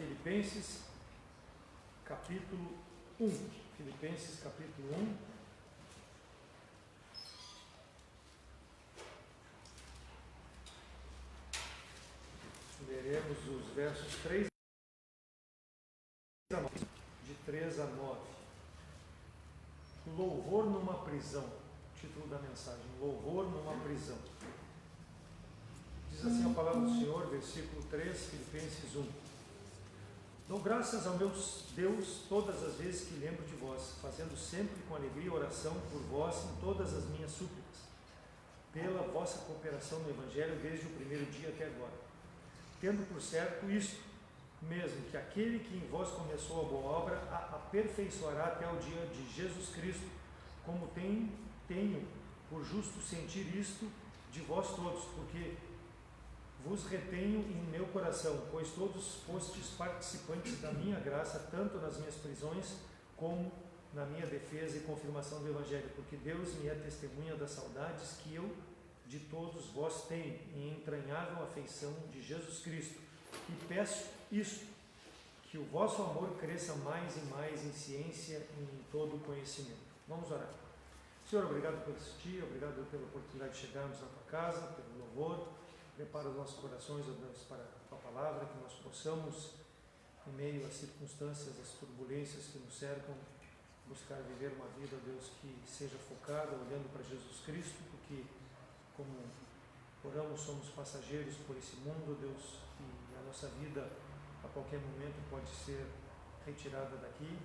Filipenses, capítulo 1. Filipenses, capítulo 1. Leremos os versos 3 a 9, de 3 a 9. Louvor numa prisão. Título da mensagem: Louvor numa prisão. Diz assim a palavra do Senhor, versículo 3, Filipenses 1. Dou graças ao meu Deus todas as vezes que lembro de vós, fazendo sempre com alegria oração por vós em todas as minhas súplicas, pela vossa cooperação no Evangelho desde o primeiro dia até agora. Tendo por certo isto mesmo, que aquele que em vós começou a boa obra a aperfeiçoará até o dia de Jesus Cristo, como tenho por justo sentir isto de vós todos, porque vos retenho em meu coração, pois todos fostes participantes da minha graça, tanto nas minhas prisões, como na minha defesa e confirmação do Evangelho, porque Deus me é testemunha das saudades que eu de todos vós tenho, em entranhável afeição de Jesus Cristo. E peço isto, que o vosso amor cresça mais e mais em ciência e em todo conhecimento. Vamos orar. Senhor, obrigado por esse dia, obrigado pela oportunidade de chegarmos na tua casa, pelo louvor. Prepara os nossos corações, ó Deus, para a tua palavra, que nós possamos, em meio às circunstâncias, às turbulências que nos cercam, buscar viver uma vida, ó Deus, que seja focada, olhando para Jesus Cristo, porque, como oramos, somos passageiros por esse mundo, Deus, e a nossa vida, a qualquer momento, pode ser retirada daqui,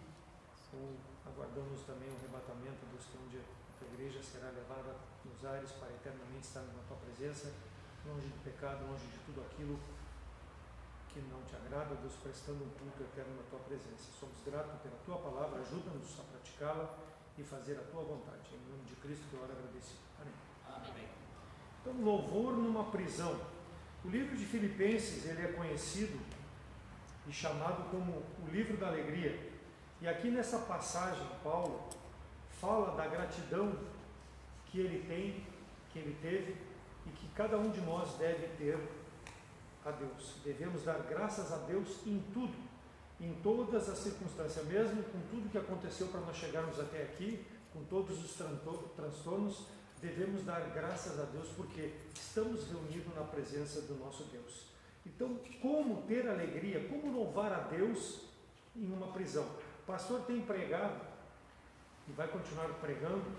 ou aguardamos também o arrebatamento, Deus, que onde a tua igreja será levada nos ares para eternamente estar na tua presença, longe do pecado, longe de tudo aquilo que não te agrada, Deus, prestando um culto eterno na tua presença. Somos gratos pela tua palavra, ajuda-nos a praticá-la e fazer a tua vontade. Em nome de Cristo que eu oro agradecido. Amém. Amém. Então, louvor numa prisão. O livro de Filipenses, ele é conhecido e chamado como o livro da alegria. E aqui nessa passagem, Paulo fala da gratidão que ele tem, que ele teve, e que cada um de nós deve ter a Deus. Devemos dar graças a Deus em tudo, em todas as circunstâncias, mesmo com tudo que aconteceu para nós chegarmos até aqui, com todos os transtornos, devemos dar graças a Deus porque estamos reunidos na presença do nosso Deus. Então, como ter alegria, como louvar a Deus em uma prisão? O pastor tem pregado e vai continuar pregando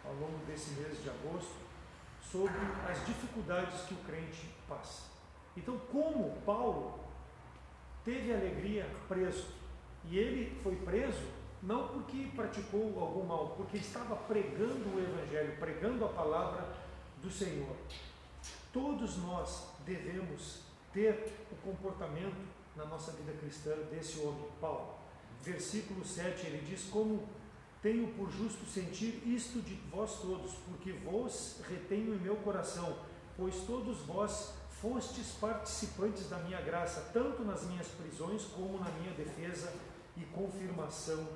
ao longo desse mês de agosto sobre as dificuldades que o crente passa. Então, como Paulo teve alegria preso, e ele foi preso não porque praticou algum mal, porque estava pregando o Evangelho, pregando a palavra do Senhor. Todos nós devemos ter o comportamento na nossa vida cristã desse homem, Paulo. Versículo 7, ele diz: como tenho por justo sentir isto de vós todos, porque vos retenho em meu coração, pois todos vós fostes participantes da minha graça, tanto nas minhas prisões como na minha defesa e confirmação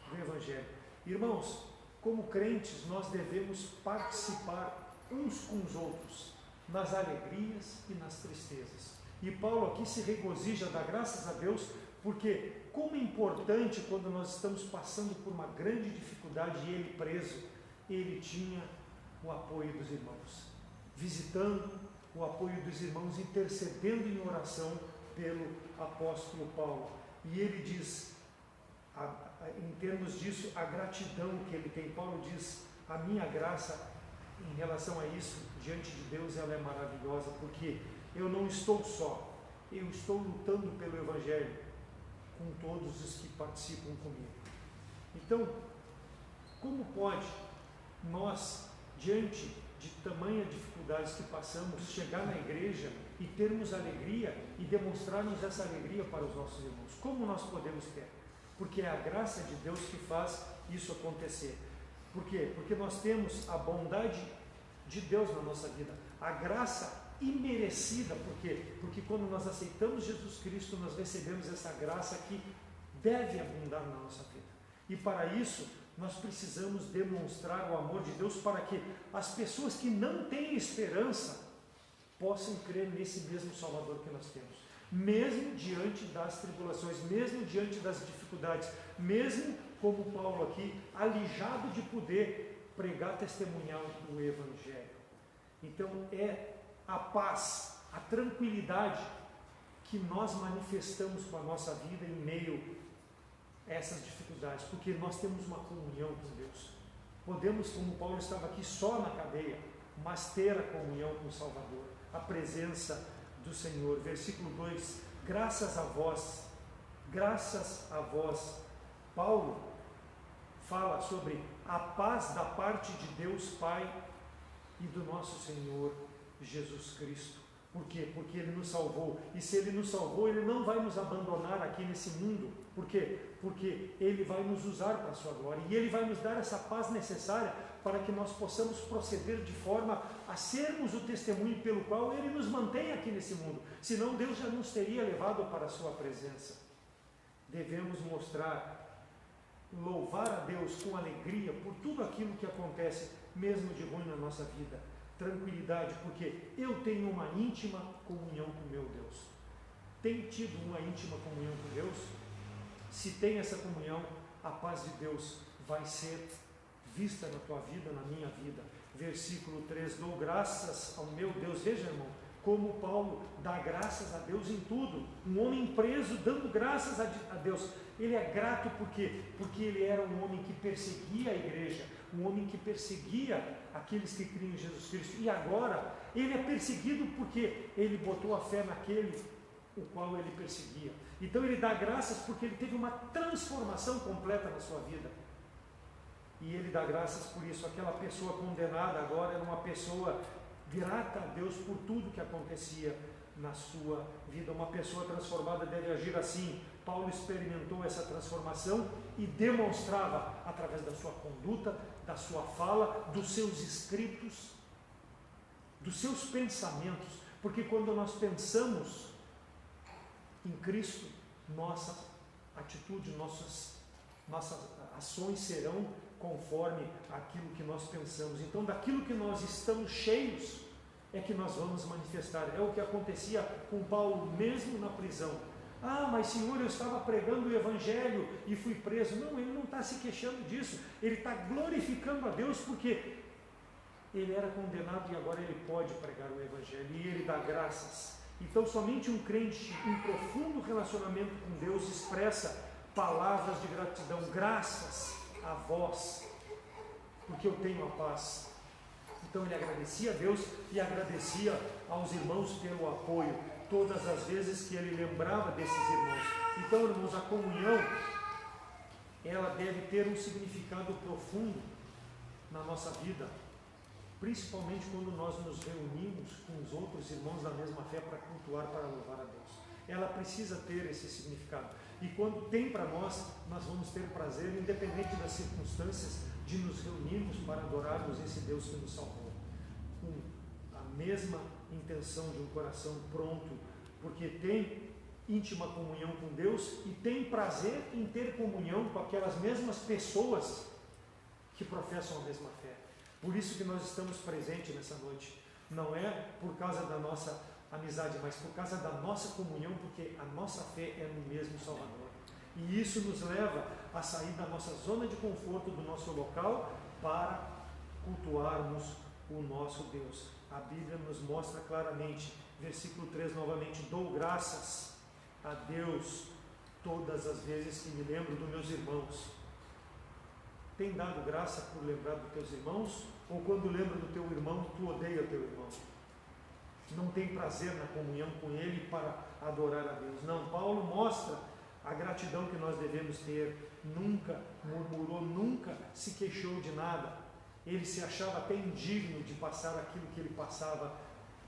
do Evangelho. Irmãos, como crentes, nós devemos participar uns com os outros, nas alegrias e nas tristezas. E Paulo aqui se regozija, dá graças a Deus, porque como é importante quando nós estamos passando por uma grande dificuldade e ele preso, ele tinha o apoio dos irmãos, visitando o apoio dos irmãos, intercedendo em oração pelo apóstolo Paulo. E ele diz, em termos disso, a gratidão que ele tem. Paulo diz: a minha graça em relação a isso, diante de Deus, ela é maravilhosa, porque eu não estou só, eu estou lutando pelo Evangelho com todos os que participam comigo. Então, como pode nós, diante de tamanha dificuldades que passamos, chegar na igreja e termos alegria e demonstrarmos essa alegria para os nossos irmãos? Como nós podemos ter? Porque é a graça de Deus que faz isso acontecer. Por quê? Porque nós temos a bondade de Deus na nossa vida, a graça imerecida. Por quê? Porque quando nós aceitamos Jesus Cristo, nós recebemos essa graça que deve abundar na nossa vida. E para isso, nós precisamos demonstrar o amor de Deus para que as pessoas que não têm esperança possam crer nesse mesmo Salvador que nós temos. mesmo diante das tribulações, mesmo diante das dificuldades, mesmo como Paulo aqui, alijado de poder pregar, testemunhar o Evangelho. Então é a paz, a tranquilidade que nós manifestamos com a nossa vida em meio a essas dificuldades, porque nós temos uma comunhão com Deus. Podemos, como Paulo estava aqui só na cadeia, mas ter a comunhão com o Salvador, a presença do Senhor. Versículo 2, graças a vós, Paulo fala sobre a paz da parte de Deus Pai e do nosso Senhor Jesus Cristo. Por quê? Porque Ele nos salvou. E se Ele nos salvou, Ele não vai nos abandonar aqui nesse mundo. Por quê? Porque Ele vai nos usar para a sua glória. E Ele vai nos dar essa paz necessária para que nós possamos proceder de forma a sermos o testemunho pelo qual Ele nos mantém aqui nesse mundo. Senão Deus já nos teria levado para a sua presença. Devemos louvar a Deus com alegria por tudo aquilo que acontece, mesmo de ruim na nossa vida. Tranquilidade, porque eu tenho uma íntima comunhão com meu Deus. Tem tido uma íntima comunhão com Deus? Se tem essa comunhão, a paz de Deus vai ser vista na tua vida, na minha vida. Versículo 3, dou graças ao meu Deus. Veja, irmão, como Paulo dá graças a Deus em tudo. Um homem preso dando graças a Deus. Ele é grato porque ele era um homem que perseguia a igreja, um homem que perseguia aqueles que criam em Jesus Cristo. E agora ele é perseguido porque ele botou a fé naquele o qual ele perseguia. Então ele dá graças porque ele teve uma transformação completa na sua vida. E ele dá graças por isso. Aquela pessoa condenada agora era uma pessoa grata a Deus por tudo que acontecia na sua vida. Uma pessoa transformada deve agir assim. Paulo experimentou essa transformação e demonstrava através da sua conduta, da sua fala, dos seus escritos, dos seus pensamentos. Porque quando nós pensamos em Cristo, nossa atitude, nossas ações serão conforme aquilo que nós pensamos. Então, daquilo que nós estamos cheios, é que nós vamos manifestar. É o que acontecia com Paulo, mesmo na prisão. Ah, mas Senhor, eu estava pregando o Evangelho e fui preso. Não, ele não está se queixando disso. Ele está glorificando a Deus porque ele era condenado e agora ele pode pregar o Evangelho. E ele dá graças. Então, somente um crente em profundo relacionamento com Deus expressa palavras de gratidão. Graças a vós, porque eu tenho a paz. Então ele agradecia a Deus e agradecia aos irmãos pelo apoio, todas as vezes que ele lembrava desses irmãos. Então, irmãos, a comunhão, ela deve ter um significado profundo na nossa vida, principalmente quando nós nos reunimos com os outros irmãos da mesma fé para cultuar, para louvar a Deus. Ela precisa ter esse significado. E quando tem para nós, nós vamos ter prazer, independente das circunstâncias, de nos reunirmos para adorarmos esse Deus que nos salvou, com a mesma intenção de um coração pronto, porque tem íntima comunhão com Deus e tem prazer em ter comunhão com aquelas mesmas pessoas que professam a mesma fé. Por isso que nós estamos presentes nessa noite. Não é por causa da nossa amizade, mas por causa da nossa comunhão, porque a nossa fé é no mesmo Salvador. E isso nos leva a sair da nossa zona de conforto, do nosso local, para cultuarmos o nosso Deus. A Bíblia nos mostra claramente, versículo 3 novamente, dou graças a Deus todas as vezes que me lembro dos meus irmãos. Tem dado graça por lembrar dos teus irmãos? Ou quando lembra do teu irmão, tu odeia teu irmão? Não tem prazer na comunhão com ele para adorar a Deus? Não, Paulo mostra a gratidão que nós devemos ter. Nunca murmurou, nunca se queixou de nada. Ele se achava até indigno de passar aquilo que ele passava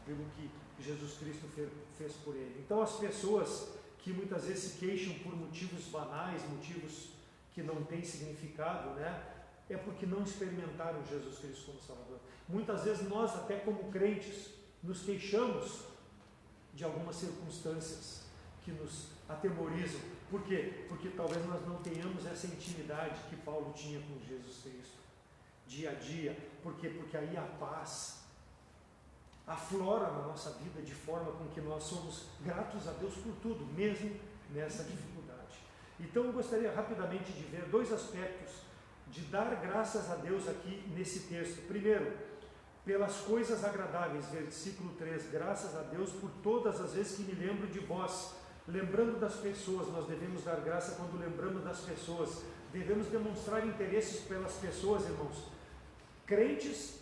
pelo que Jesus Cristo fez por ele. Então as pessoas que muitas vezes se queixam por motivos banais, motivos que não têm significado, né? É porque não experimentaram Jesus Cristo como Salvador. Muitas vezes nós, até como crentes, nos queixamos de algumas circunstâncias que nos atemorizam. Por quê? Porque talvez nós não tenhamos essa intimidade que Paulo tinha com Jesus Cristo, dia a dia. Por quê? Porque aí a aflora na nossa vida de forma com que nós somos gratos a Deus por tudo, mesmo nessa dificuldade. Então eu gostaria rapidamente de ver dois aspectos de dar graças a Deus aqui nesse texto. Primeiro, pelas coisas agradáveis, versículo 3, graças a Deus por todas as vezes que me lembro de vós. Lembrando das pessoas, nós devemos dar graça quando lembramos das pessoas. Devemos demonstrar interesses pelas pessoas, irmãos. Crentes,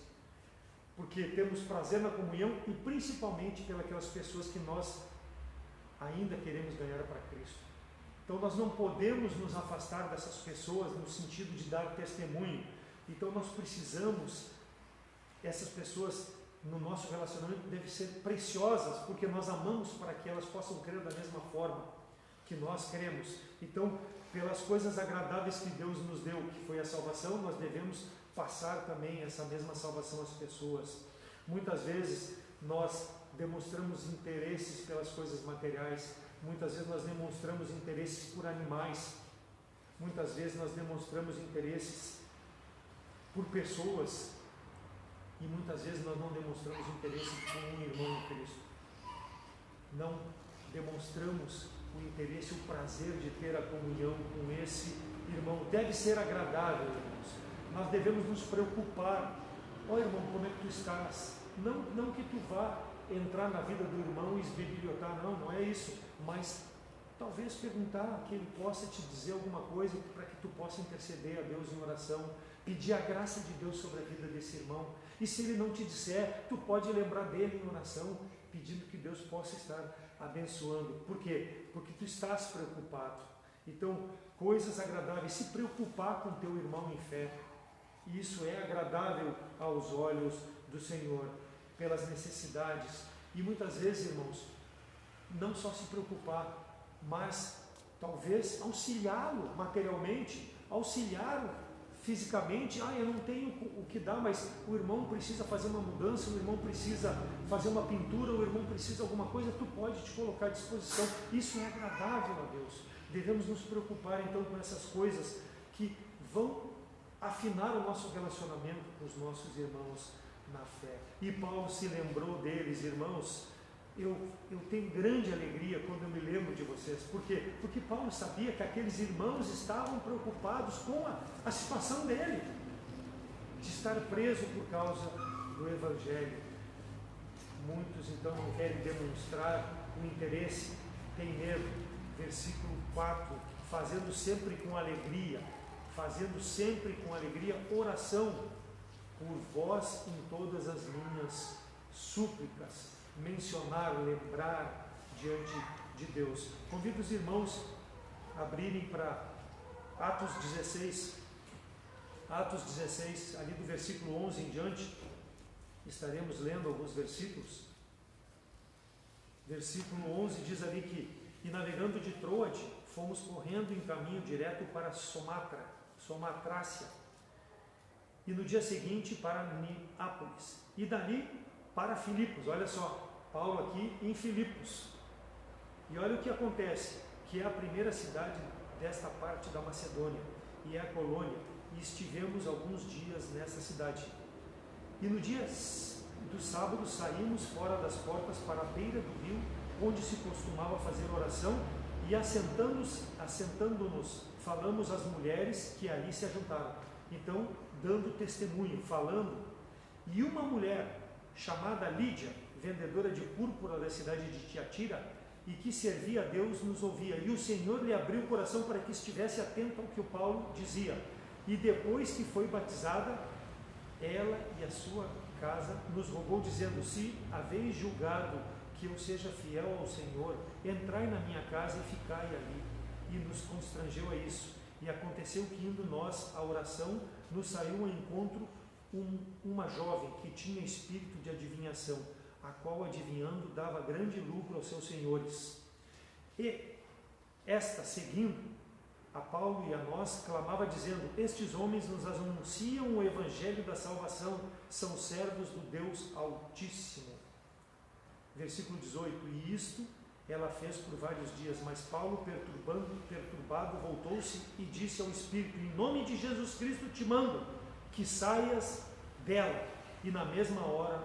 porque temos prazer na comunhão, e principalmente pelas pessoas que nós ainda queremos ganhar para Cristo. Então nós não podemos nos afastar dessas pessoas no sentido de dar testemunho. Então nós precisamos, essas pessoas no nosso relacionamento devem ser preciosas, porque nós amamos para que elas possam crer da mesma forma que nós cremos. Então, pelas coisas agradáveis que Deus nos deu, que foi a salvação, nós devemos passar também essa mesma salvação às pessoas. Muitas vezes nós demonstramos interesses pelas coisas materiais, muitas vezes nós demonstramos interesses por animais, muitas vezes nós demonstramos interesses por pessoas, e muitas vezes nós não demonstramos interesse com um irmão em Cristo. Não demonstramos o interesse, o prazer de ter a comunhão com esse irmão. Deve ser agradável, irmãos. Nós devemos nos preocupar. Ó irmão, como é que tu estás? Não que tu vá entrar na vida do irmão e esbebilhotar, não é isso. Mas talvez perguntar que ele possa te dizer alguma coisa para que tu possa interceder a Deus em oração, pedir a graça de Deus sobre a vida desse irmão. E se ele não te disser, tu pode lembrar dele em oração, pedindo que Deus possa estar abençoando. Por quê? Porque tu estás preocupado. Então, coisas agradáveis, se preocupar com teu irmão em fé, isso é agradável aos olhos do Senhor, pelas necessidades. E muitas vezes, irmãos, não só se preocupar, mas talvez auxiliá-lo materialmente, auxiliá-lo fisicamente. Eu não tenho o que dar, mas o irmão precisa fazer uma mudança, o irmão precisa fazer uma pintura, o irmão precisa de alguma coisa, tu pode te colocar à disposição. Isso é agradável a Deus. Devemos nos preocupar então com essas coisas que vão afinar o nosso relacionamento com os nossos irmãos na fé. E Paulo se lembrou deles, irmãos. Eu tenho grande alegria quando eu me lembro de vocês. Por quê? Porque Paulo sabia que aqueles irmãos estavam preocupados com a situação dele, de estar preso por causa do Evangelho. Muitos então não querem demonstrar o interesse, tem medo. Versículo 4, fazendo sempre com alegria, oração por vós em todas as minhas súplicas. Mencionar, lembrar diante de Deus. Convido os irmãos a abrirem para Atos 16, ali do versículo 11 em diante. Estaremos lendo alguns versículos. Versículo 11 diz ali que: e navegando de Troade, fomos correndo em caminho direto para Somatrácia, e no dia seguinte para Neápolis, e dali para Filipos. Olha só, Paulo aqui em Filipos. E olha o que acontece, que é a primeira cidade desta parte da Macedônia, e é a colônia, e estivemos alguns dias nessa cidade. E no dia do sábado saímos fora das portas para a beira do rio, onde se costumava fazer oração, e assentando-nos, falamos às mulheres que ali se ajuntaram. Então, dando testemunho, falando, e uma mulher chamada Lídia, vendedora de púrpura da cidade de Tiatira, e que servia a Deus, nos ouvia. E o Senhor lhe abriu o coração para que estivesse atento ao que o Paulo dizia. E depois que foi batizada, ela e a sua casa nos rogou, dizendo: se haveis julgado que eu seja fiel ao Senhor, entrai na minha casa e ficai ali. E nos constrangeu a isso. E aconteceu que, indo nós à oração, nos saiu ao encontro uma jovem que tinha espírito de adivinhação, a qual, adivinhando, dava grande lucro aos seus senhores. E esta, seguindo a Paulo e a nós, clamava dizendo: estes homens nos anunciam o evangelho da salvação, são servos do Deus Altíssimo. Versículo 18: e isto ela fez por vários dias, mas Paulo, perturbado, voltou-se e disse ao Espírito: em nome de Jesus Cristo te mando que saias dela. E na mesma hora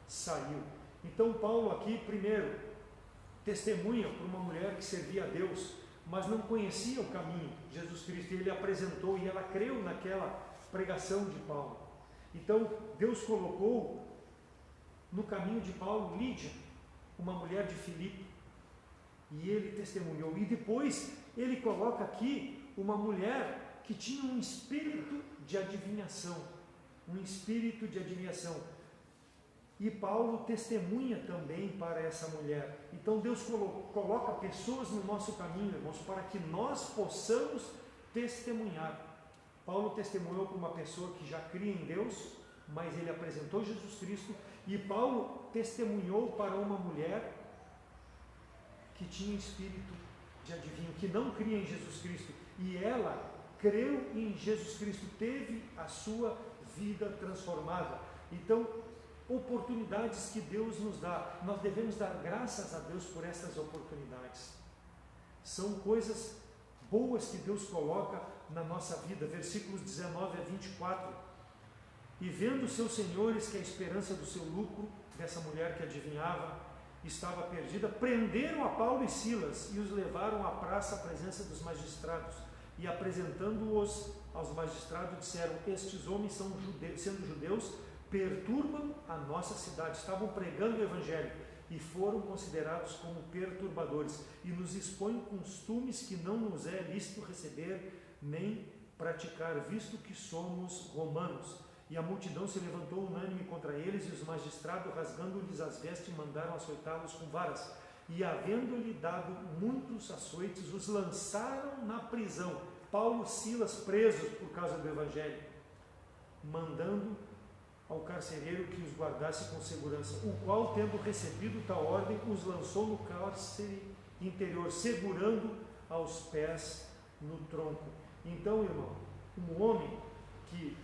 saiu. Então Paulo aqui, primeiro, testemunha por uma mulher que servia a Deus, mas não conhecia o caminho de Jesus Cristo, e ele apresentou, e ela creu naquela pregação de Paulo. Então Deus colocou no caminho de Paulo Lídia, uma mulher de Filipe, e ele testemunhou. E depois ele coloca aqui uma mulher que tinha um espírito de adivinhação, um espírito de adivinhação. E Paulo testemunha também para essa mulher. Então Deus coloca pessoas no nosso caminho, irmãos, para que nós possamos testemunhar. Paulo testemunhou para uma pessoa que já cria em Deus, mas ele apresentou Jesus Cristo. E Paulo testemunhou para uma mulher que tinha espírito de adivinho, que não cria em Jesus Cristo. E ela creu em Jesus Cristo, teve a sua vida transformada. Então, oportunidades que Deus nos dá, nós devemos dar graças a Deus por essas oportunidades. São coisas boas que Deus coloca na nossa vida. Versículos 19 a 24. E vendo seus senhores que a esperança do seu lucro, dessa mulher que adivinhava, estava perdida, prenderam a Paulo e Silas e os levaram à praça à presença dos magistrados. E apresentando-os aos magistrados, disseram: estes homens sendo judeus, perturbam a nossa cidade. Estavam pregando o evangelho e foram considerados como perturbadores e nos expõem costumes que não nos é lícito receber nem praticar, visto que somos romanos. E a multidão se levantou unânime contra eles, e os magistrados, rasgando-lhes as vestes, mandaram açoitá-los com varas. E, havendo-lhe dado muitos açoites, os lançaram na prisão. Paulo e Silas presos por causa do evangelho, mandando ao carcereiro que os guardasse com segurança, o qual, tendo recebido tal ordem, os lançou no cárcere interior, segurando aos pés no tronco. Então, irmão, um homem que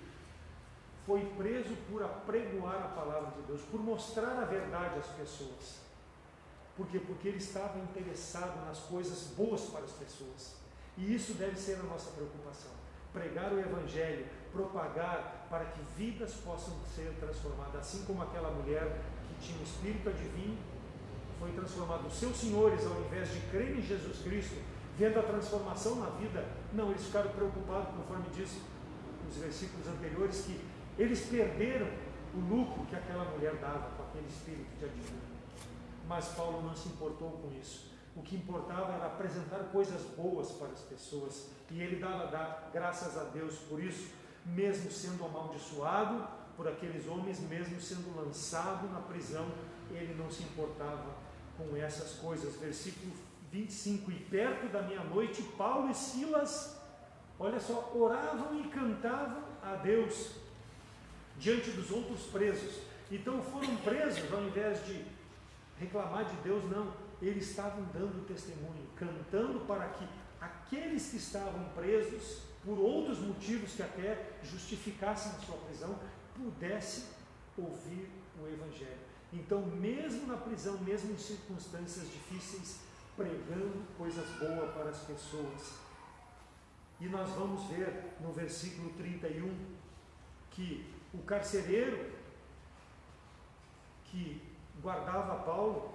foi preso por apregoar a palavra de Deus, por mostrar a verdade às pessoas. Por quê? Porque ele estava interessado nas coisas boas para as pessoas. E isso deve ser a nossa preocupação. Pregar o evangelho, propagar para que vidas possam ser transformadas, assim como aquela mulher que tinha um espírito adivinho, foi transformada. Os seus senhores, ao invés de crer em Jesus Cristo, vendo a transformação na vida, não, eles ficaram preocupados, conforme diz nos versículos anteriores, que eles perderam o lucro que aquela mulher dava com aquele espírito de adivinho. Mas Paulo não se importou com isso. O que importava era apresentar coisas boas para as pessoas, e ele dava graças a Deus por isso, mesmo sendo amaldiçoado por aqueles homens, mesmo sendo lançado na prisão, ele não se importava com essas coisas. Versículo 25: e perto da meia-noite, Paulo e Silas, olha só, oravam e cantavam a Deus diante dos outros presos. Então foram presos, ao invés de reclamar de Deus, não, eles estavam dando testemunho, cantando para que aqueles que estavam presos, por outros motivos que até justificassem a sua prisão, pudessem ouvir o evangelho. Então, mesmo na prisão, mesmo em circunstâncias difíceis, pregando coisas boas para as pessoas. E nós vamos ver no versículo 31 que o carcereiro que guardava Paulo,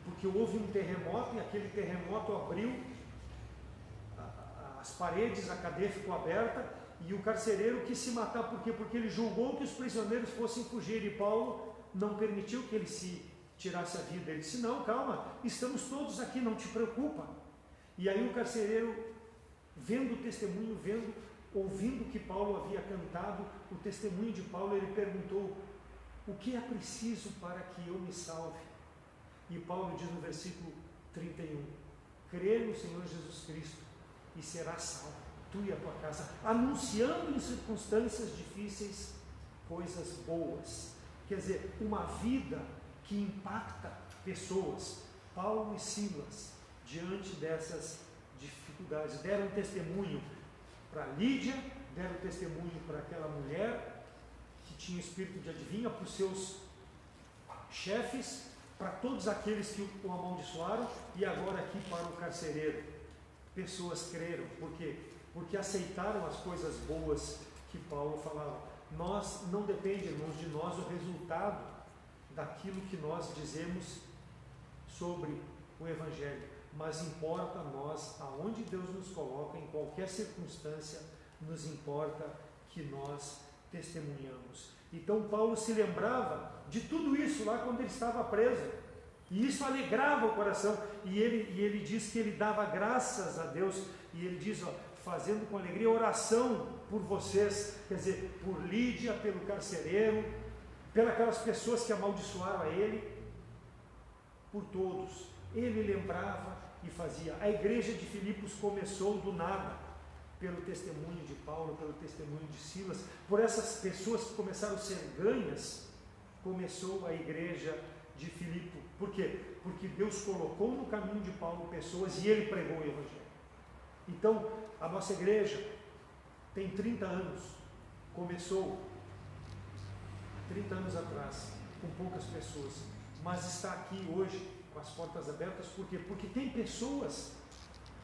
porque houve um terremoto e aquele terremoto abriu as paredes, a cadeia ficou aberta, e o carcereiro quis se matar. Por quê? Porque ele julgou que os prisioneiros fossem fugir, e Paulo não permitiu que ele se tirasse a vida. Ele disse: não, calma, estamos todos aqui, não te preocupa. E aí o carcereiro, vendo o testemunho, ouvindo que Paulo havia cantado o testemunho de Paulo, ele perguntou: o que é preciso para que eu me salve? E Paulo diz no versículo 31, crê no Senhor Jesus Cristo e serás salvo, tu e a tua casa, anunciando em circunstâncias difíceis coisas boas. Quer dizer, uma vida que impacta pessoas. Paulo e Silas, diante dessas dificuldades, deram testemunho para Lídia, deram testemunho para aquela mulher que tinha espírito de adivinha, para os seus chefes, para todos aqueles que o amaldiçoaram, e agora aqui para o carcereiro. Pessoas creram. Por quê? Porque aceitaram as coisas boas que Paulo falava. Não depende, irmãos, de nós o resultado daquilo que nós dizemos sobre o Evangelho, mas importa a nós, aonde Deus nos coloca, em qualquer circunstância, nos importa que nós testemunhamos. Então Paulo se lembrava de tudo isso lá quando ele estava preso, e isso alegrava o coração, e ele diz que ele dava graças a Deus, e ele diz, fazendo com alegria oração por vocês, quer dizer, por Lídia, pelo carcereiro, pelas pessoas que amaldiçoaram a ele, por todos. Ele lembrava e fazia. A igreja de Filipos começou do nada, pelo testemunho de Paulo, pelo testemunho de Silas, por essas pessoas que começaram a ser ganhas, começou a igreja de Filipe. Por quê? Porque Deus colocou no caminho de Paulo pessoas e ele pregou o Evangelho. Então, a nossa igreja tem 30 anos, começou 30 anos atrás, com poucas pessoas, mas está aqui hoje com as portas abertas. Por quê? Porque tem pessoas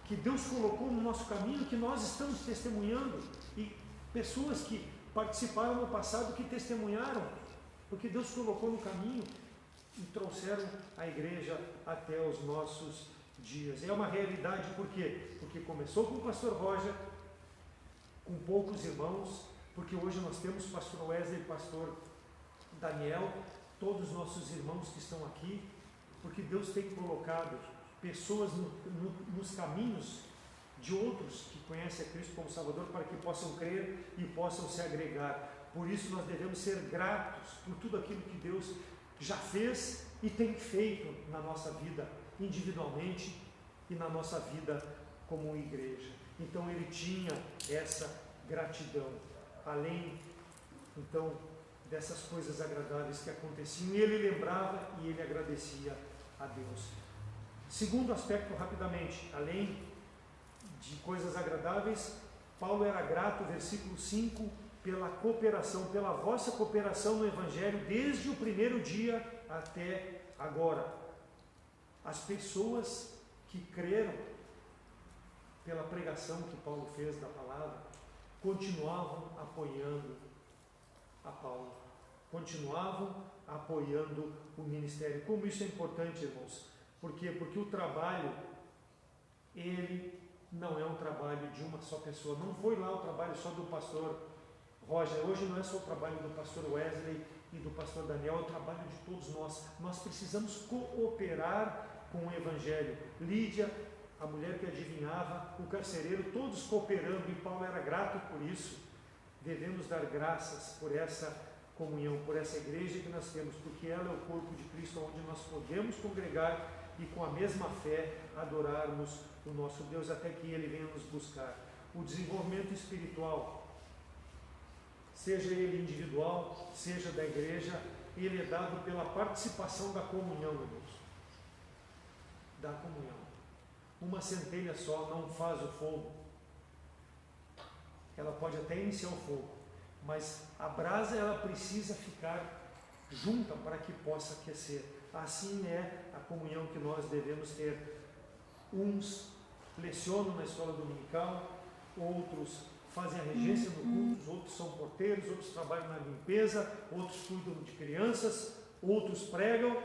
que Deus colocou no nosso caminho, que nós estamos testemunhando, e pessoas que participaram no passado, que testemunharam, porque Deus colocou no caminho e trouxeram a igreja até os nossos dias. É uma realidade. Por quê? Porque começou com o pastor Roger, com poucos irmãos, porque hoje nós temos pastor Wesley, pastor Daniel, todos os nossos irmãos que estão aqui, porque Deus tem colocado pessoas nos caminhos de outros que conhecem a Cristo como Salvador, para que possam crer e possam se agregar. Por isso nós devemos ser gratos por tudo aquilo que Deus já fez e tem feito na nossa vida individualmente e na nossa vida como igreja. Então ele tinha essa gratidão, além então dessas coisas agradáveis que aconteciam, e ele lembrava e ele agradecia a Deus. Segundo aspecto, rapidamente, além de coisas agradáveis, Paulo era grato, versículo 5, pela cooperação, pela vossa cooperação no Evangelho, desde o primeiro dia até agora. As pessoas que creram pela pregação que Paulo fez da palavra, continuavam apoiando a Paulo, continuavam apoiando o ministério. Como isso é importante, irmãos? Por quê? Porque o trabalho, ele não é um trabalho de uma só pessoa. Não foi lá o trabalho só do pastor Roger. Hoje não é só o trabalho do pastor Wesley e do pastor Daniel, é o trabalho de todos nós. Nós precisamos cooperar com o Evangelho. Lídia, a mulher que adivinhava, o carcereiro, todos cooperando, e Paulo era grato por isso. Devemos dar graças por essa comunhão, por essa igreja que nós temos, porque ela é o corpo de Cristo, onde nós podemos congregar e com a mesma fé adorarmos o nosso Deus até que Ele venha nos buscar. O desenvolvimento espiritual, seja ele individual, seja da igreja, ele é dado pela participação da comunhão, irmãos. Da comunhão. Uma centelha só não faz o fogo. Ela pode até iniciar o fogo, mas a brasa ela precisa ficar junta para que possa aquecer. Assim é a comunhão que nós devemos ter. Uns lecionam na escola dominical, outros fazem a regência no culto, outros são porteiros, outros trabalham na limpeza, outros cuidam de crianças, outros pregam,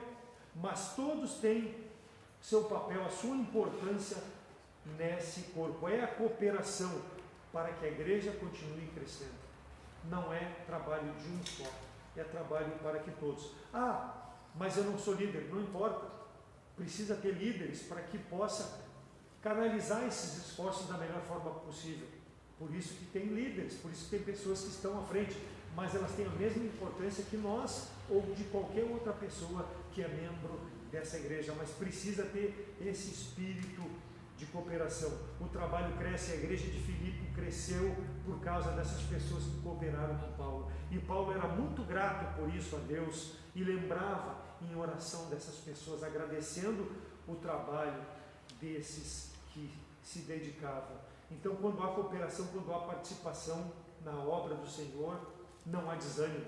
mas todos têm seu papel, a sua importância nesse corpo. É a cooperação para que a igreja continue crescendo. Não é trabalho de um só, é trabalho para que todos. Mas eu não sou líder, não importa. Precisa ter líderes para que possa canalizar esses esforços da melhor forma possível. Por isso que tem líderes, por isso que tem pessoas que estão à frente, mas elas têm a mesma importância que nós ou de qualquer outra pessoa que é membro dessa igreja, mas precisa ter esse espírito de cooperação. O trabalho cresce, a igreja de Filipe cresceu por causa dessas pessoas que cooperaram com Paulo. E Paulo era muito grato por isso a Deus e lembrava em oração dessas pessoas, agradecendo o trabalho desses que se dedicavam. Então, quando há cooperação, quando há participação na obra do Senhor, não há desânimo.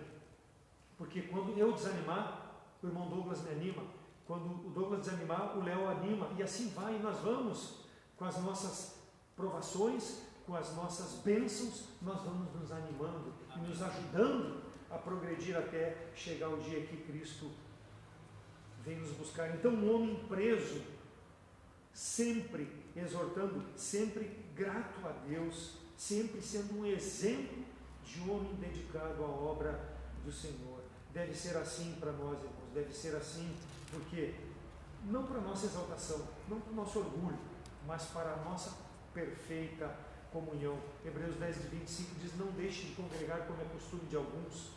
Porque quando eu desanimar, o irmão Douglas me anima. Quando o Douglas desanimar, o Léo anima. E assim vai, e nós vamos com as nossas provações, com as nossas bênçãos, nós vamos nos animando e nos ajudando a progredir até chegar o dia que Cristo vem nos buscar. Então, um homem preso, sempre exortando, sempre grato a Deus, sempre sendo um exemplo de homem dedicado à obra do Senhor. Deve ser assim para nós, irmãos, deve ser assim, porque não para a nossa exaltação, não para o nosso orgulho, mas para a nossa perfeita comunhão. Hebreus 10:25 diz: não deixe de congregar como é costume de alguns,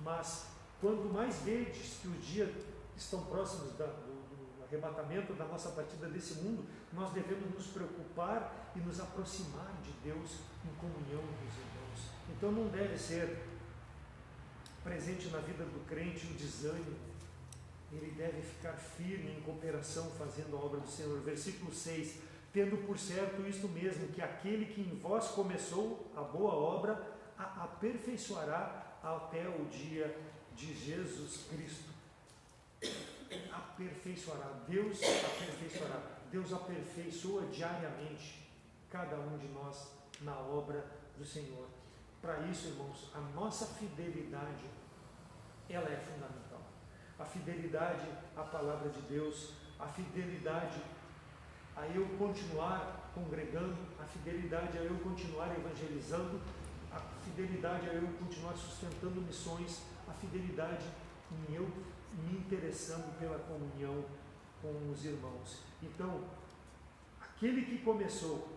mas quando mais vedes que os dias estão próximos do arrebatamento da nossa partida desse mundo, nós devemos nos preocupar e nos aproximar de Deus em comunhão com os irmãos. Então não deve ser presente na vida do crente o desânimo, ele deve ficar firme em cooperação fazendo a obra do Senhor. Versículo 6: tendo por certo isto mesmo, que aquele que em vós começou a boa obra a aperfeiçoará até o dia de Jesus Cristo. Aperfeiçoará, Deus aperfeiçoará. Deus aperfeiçoa diariamente cada um de nós na obra do Senhor. Para isso, irmãos, a nossa fidelidade, ela é fundamental. A fidelidade à palavra de Deus, a fidelidade a eu continuar congregando, a fidelidade a eu continuar evangelizando, a fidelidade a eu continuar sustentando missões, a fidelidade em eu me interessando pela comunhão com os irmãos. Então, aquele que começou,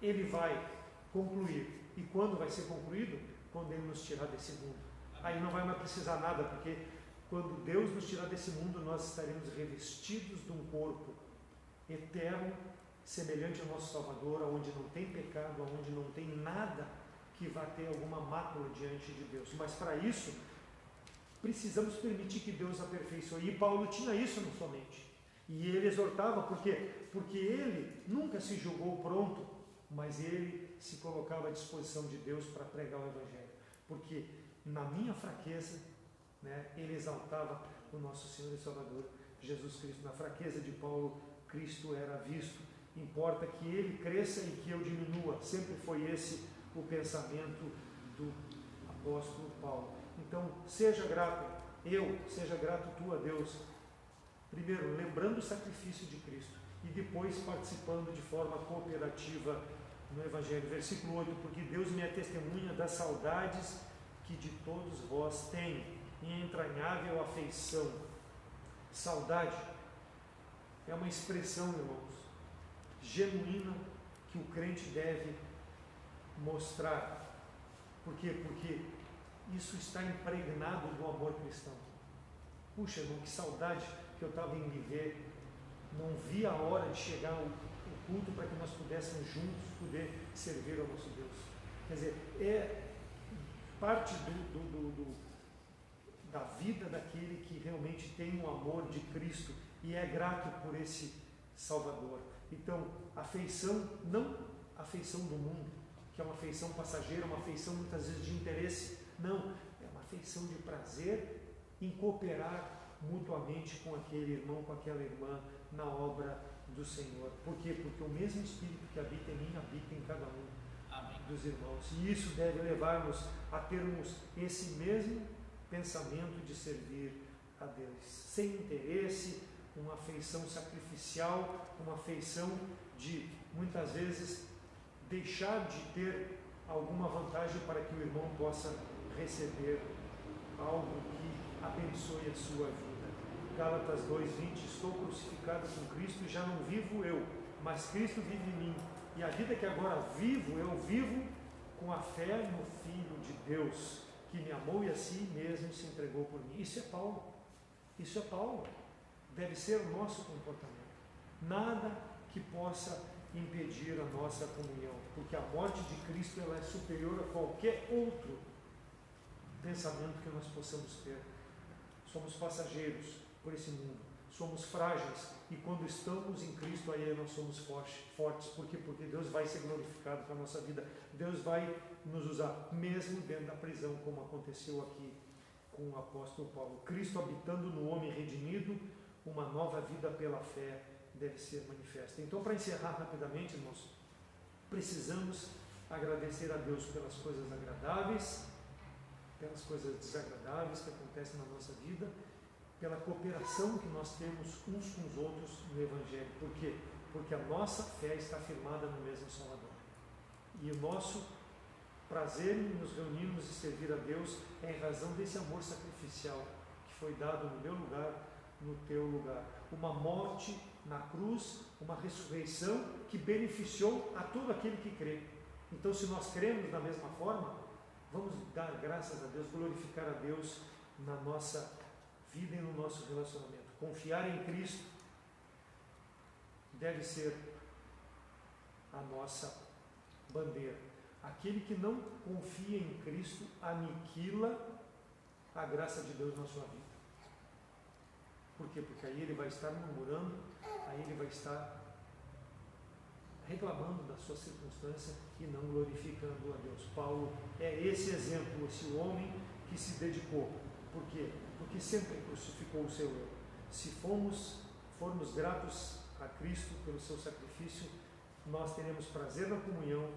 ele vai concluir. E quando vai ser concluído? Quando ele nos tirar desse mundo. Aí não vai mais precisar nada, porque quando Deus nos tirar desse mundo, nós estaremos revestidos de um corpo eterno, semelhante ao nosso Salvador, onde não tem pecado, onde não tem nada que vá ter alguma mácula diante de Deus. Mas para isso, precisamos permitir que Deus aperfeiçoe. E Paulo tinha isso na sua mente. E ele exortava, por quê? Porque ele nunca se julgou pronto, mas ele se colocava à disposição de Deus para pregar o Evangelho. Porque na minha fraqueza, ele exaltava o nosso Senhor e Salvador, Jesus Cristo. Na fraqueza de Paulo, Cristo era visto. Importa que ele cresça e que eu diminua. Sempre foi esse o pensamento do apóstolo Paulo. Então, seja grato, seja grato tu a Deus, primeiro lembrando o sacrifício de Cristo e depois participando de forma cooperativa no Evangelho. Versículo 8: porque Deus me é testemunha das saudades que de todos vós tenho, em entranhável afeição. Saudade é uma expressão, irmãos, genuína que o crente deve mostrar. Por quê? Porque isso está impregnado do amor cristão. Puxa, irmão, que saudade que eu estava em viver. Não vi a hora de chegar o culto para que nós pudéssemos juntos poder servir ao nosso Deus. Quer dizer, é parte da vida daquele que realmente tem um amor de Cristo e é grato por esse Salvador. Então, afeição, não a afeição do mundo, que é uma afeição passageira, uma afeição muitas vezes de interesse. Não, é uma afeição de prazer em cooperar mutuamente com aquele irmão, com aquela irmã na obra do Senhor. Por quê? Porque o mesmo Espírito que habita em mim, habita em cada um dos irmãos. E isso deve levar-nos a termos esse mesmo pensamento de servir a Deus, sem interesse, uma afeição sacrificial, uma afeição de, muitas vezes, deixar de ter alguma vantagem para que o irmão possa receber algo que abençoe a sua vida. Gálatas 2:20: estou crucificado com Cristo e já não vivo eu, mas Cristo vive em mim. E a vida que agora vivo, eu vivo com a fé no Filho de Deus, que me amou e a si mesmo se entregou por mim. Isso é Paulo. Isso é Paulo. Deve ser o nosso comportamento. Nada que possa impedir a nossa comunhão, porque a morte de Cristo ela é superior a qualquer outro pensamento que nós possamos ter. Somos passageiros por esse mundo, somos frágeis e quando estamos em Cristo aí nós somos fortes. Por quê? Porque Deus vai ser glorificado para a nossa vida. Deus vai nos usar mesmo dentro da prisão, como aconteceu aqui com o apóstolo Paulo. Cristo habitando no homem redimido, uma nova vida pela fé deve ser manifesta. Então, para encerrar rapidamente, irmãos, precisamos agradecer a Deus pelas coisas agradáveis, pelas coisas desagradáveis que acontecem na nossa vida pela cooperação que nós temos uns com os outros no Evangelho. Por quê? Porque a nossa fé está firmada no mesmo Salvador. E o nosso prazer em nos reunirmos e servir a Deus é em razão desse amor sacrificial que foi dado no meu lugar, no teu lugar. Uma morte na cruz, uma ressurreição que beneficiou a todo aquele que crê. Então, se nós cremos da mesma forma, vamos dar graças a Deus, glorificar a Deus na nossa vida e no nosso relacionamento. Confiar em Cristo deve ser a nossa bandeira. Aquele que não confia em Cristo aniquila a graça de Deus na sua vida. Por quê? Porque aí ele vai estar murmurando, aí ele vai estar reclamando da sua circunstância e não glorificando a Deus. Paulo é esse exemplo, esse homem que se dedicou. Por quê? Porque sempre crucificou o seu eu. Se formos gratos a Cristo pelo seu sacrifício, nós teremos prazer na comunhão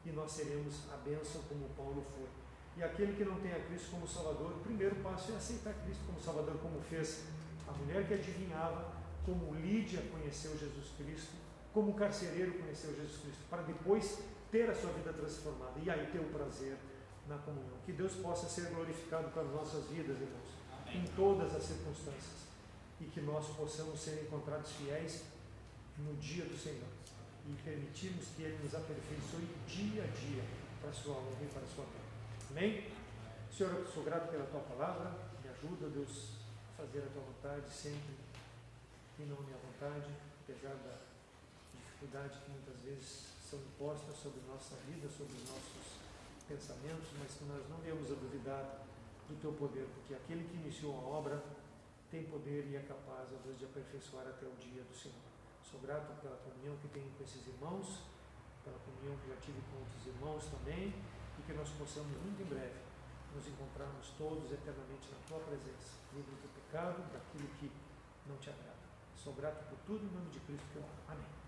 e nós seremos a bênção como Paulo foi. E aquele que não tem a Cristo como Salvador, o primeiro passo é aceitar Cristo como Salvador, como fez a mulher que adivinhava, como Lídia conheceu Jesus Cristo, como o carcereiro conheceu Jesus Cristo, para depois ter a sua vida transformada e aí ter o prazer na comunhão. Que Deus possa ser glorificado com as nossas vidas, irmãos, em todas as circunstâncias, e que nós possamos ser encontrados fiéis no dia do Senhor e permitirmos que Ele nos aperfeiçoe dia a dia para a sua honra e para a sua glória. Amém? Senhor, eu sou grato pela Tua palavra, me ajuda, Deus, a fazer a Tua vontade sempre e não a minha vontade, apesar da dificuldade que muitas vezes são impostas sobre nossa vida, sobre os nossos pensamentos, mas que nós não venhamos a duvidar do Teu poder, porque aquele que iniciou a obra tem poder e é capaz, ó Deus, de aperfeiçoar até o dia do Senhor. Sou grato pela comunhão que tenho com esses irmãos, pela comunhão que já tive com outros irmãos também, e que nós possamos muito em breve nos encontrarmos todos eternamente na Tua presença, livres do pecado, daquilo que não Te agrada. Sou grato por tudo, em nome de Cristo que eu amo. Amém.